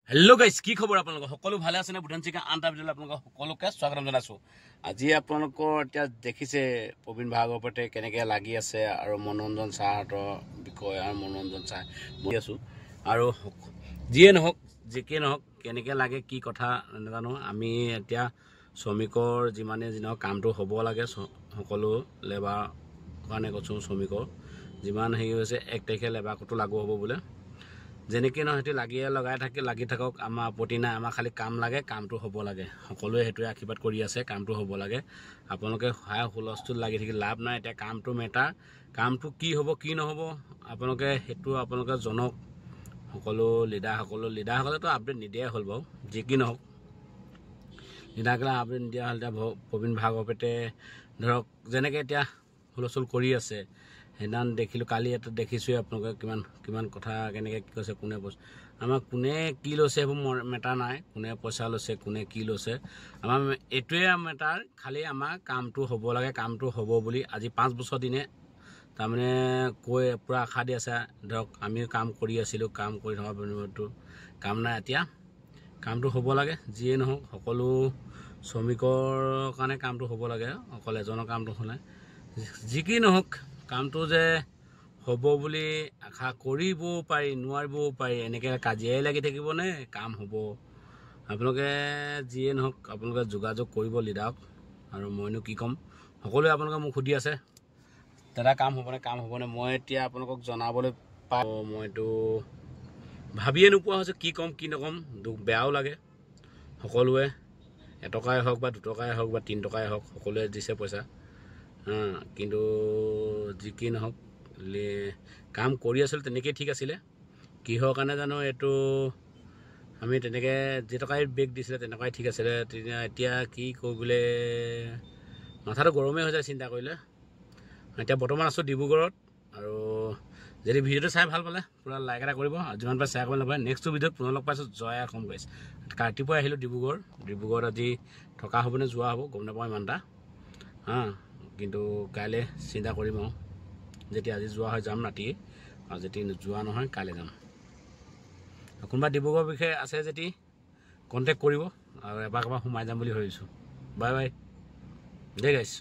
Hello' guys, কি খবৰ আপোনালোকৰ? সকলো ভালে আছেনে? বুধান চিকা আনটা ভিডিঅ'লৈ আপোনালোকক সকলোকে স্বাগতম জনাইছোঁ। আজি আপোনালোকৰ এতিয়া দেখিছে প্ৰবীণ ভাগৱতে কেনেকৈ লাগি আছে আৰু মনোৰঞ্জন চাৰহঁতৰ বিষয়ে আৰু মনোৰঞ্জন চাই বহি আছোঁ। আৰু যিয়ে নহওক কেনেকৈ লাগে কি কথা নাজানো। আমি এতিয়া শ্ৰমিকৰ যিমানে যি নহওক কামটো হ'ব লাগে, সকলো লেবাৰ কাৰণে কৈছোঁ, শ্ৰমিকৰ যিমান হেৰি হৈছে 1 তাৰিখে লেবাৰ কোডটো লাগু হ'ব বোলে। যেনেকৈ নহয় সেইটো লাগি থাকক, আমাৰ আপত্তি নাই। আমাৰ খালি কাম লাগে, কামটো হ'ব লাগে। সকলোৱে সেইটোৱে আশীৰ্বাদ কৰি আছে, কামটো হ'ব লাগে। আপোনালোকে হাই হুলস্থুল লাগি থাকি লাভ নাই। এতিয়া কামটো মেটাৰ, কামটো কি হ'ব কি নহ'ব আপোনালোকে জনক। সকলো লিডাৰসকলেতো আপডেট নিদিয়াই হ'ল বাৰু। যি কি নহওক লিডাৰসকলে আপডেট নিদিয়া হ'ল। এতিয়া প্ৰবীণ ভাগৱতে ধৰক যেনেকৈ এতিয়া হুলস্থুল কৰি আছে, সেইদিনা দেখিলোঁ, কালি এটা দেখিছোঁৱে আপোনালোকে কিমান কথা কেনেকৈ কি কৈছে, আমাক কোনে কি লৈছে সেইবোৰ মেটাৰ নাই। কোনে পইচা লৈছে, কোনে কি লৈছে, আমাৰ এইটোৱে মেটাৰ। খালি আমাৰ কামটো হ'ব লাগে, কামটো হ'ব বুলি আজি 5 বছৰ দিনে তাৰমানে কৈ পূৰা আশা দি আছে। ধৰক আমি কাম কৰি আছিলোঁ, কাম কৰি থকা বিনিময়তো কাম নাই। এতিয়া কামটো হ'ব লাগে। যিয়ে নহওক সকলো শ্ৰমিকৰ কাৰণে কামটো হ'ব লাগে, অকল এজনৰ কামটো হ'লে। যি কি নহওক কামটো যে হ'ব বুলি আশা কৰিবও পাৰি, নোৱাৰিবও পাৰি। এনেকৈ কাজিয়াই লাগি থাকিবনে কাম হ'ব? আপোনালোকে যিয়ে নহওক আপোনালোকে যোগাযোগ কৰিব লিডাৰক। আৰু মইনো কি ক'ম, সকলোৱে আপোনালোকে মোক সুধি আছে, দাদা কাম হ'বনে? মই এতিয়া আপোনালোকক জনাবলৈ পাওঁ, মইতো ভাবিয়ে নোপোৱা হৈছোঁ কি ক'ম কি নক'ম। বেয়াও লাগে। সকলোৱে 1 টকাই হওক বা 2 টকাই হওক বা 3 টকাই হওক, সকলোৱে দিছে পইচা। কিন্তু যি কি নহওক কাম কৰি আছিলোঁ তেনেকেই ঠিক আছিলে। কিহৰ কাৰণে জানো এইটো আমি তেনেকৈ যেটকাই বেগ দিছিলে তেনেকুৱাই ঠিক আছিলে। এতিয়া কি কৰিবলৈ মাথাটো গৰমেই হৈ যায় চিন্তা কৰিলে। এতিয়া বৰ্তমান আছোঁ ডিব্ৰুগড়ত। আৰু যদি ভিডিঅ'টো চাই ভাল পালে পূৰা লাইক এটা কৰিব, আৰু যিমান পাৰে শ্বেয়াৰ কৰিব নাপায়। নেক্সটটো ভিডিঅ'ত পুনৰ লগ পাইছোঁ। জয় অসম গাইছ। ৰাতিপুৱা আহিলোঁ ডিব্ৰুগড়ত আজি থকা হ'বনে যোৱা হ'ব গম নাপাওঁ ইমান এটা। কিন্তু কাইলৈ চিন্তা কৰিম আৰু। যেতিয়া আজি যোৱা হয় যাম ৰাতিয়ে, আৰু যদি যোৱা নহয় কাইলৈ যাম। কোনোবা ডিব্ৰুগড়ৰ বিষয়ে আছে যদি কণ্টেক্ট কৰিব, আৰু এবাৰ সোমাই যাম বুলি ভাবিছোঁ। বাই বাই, দে গাইছ।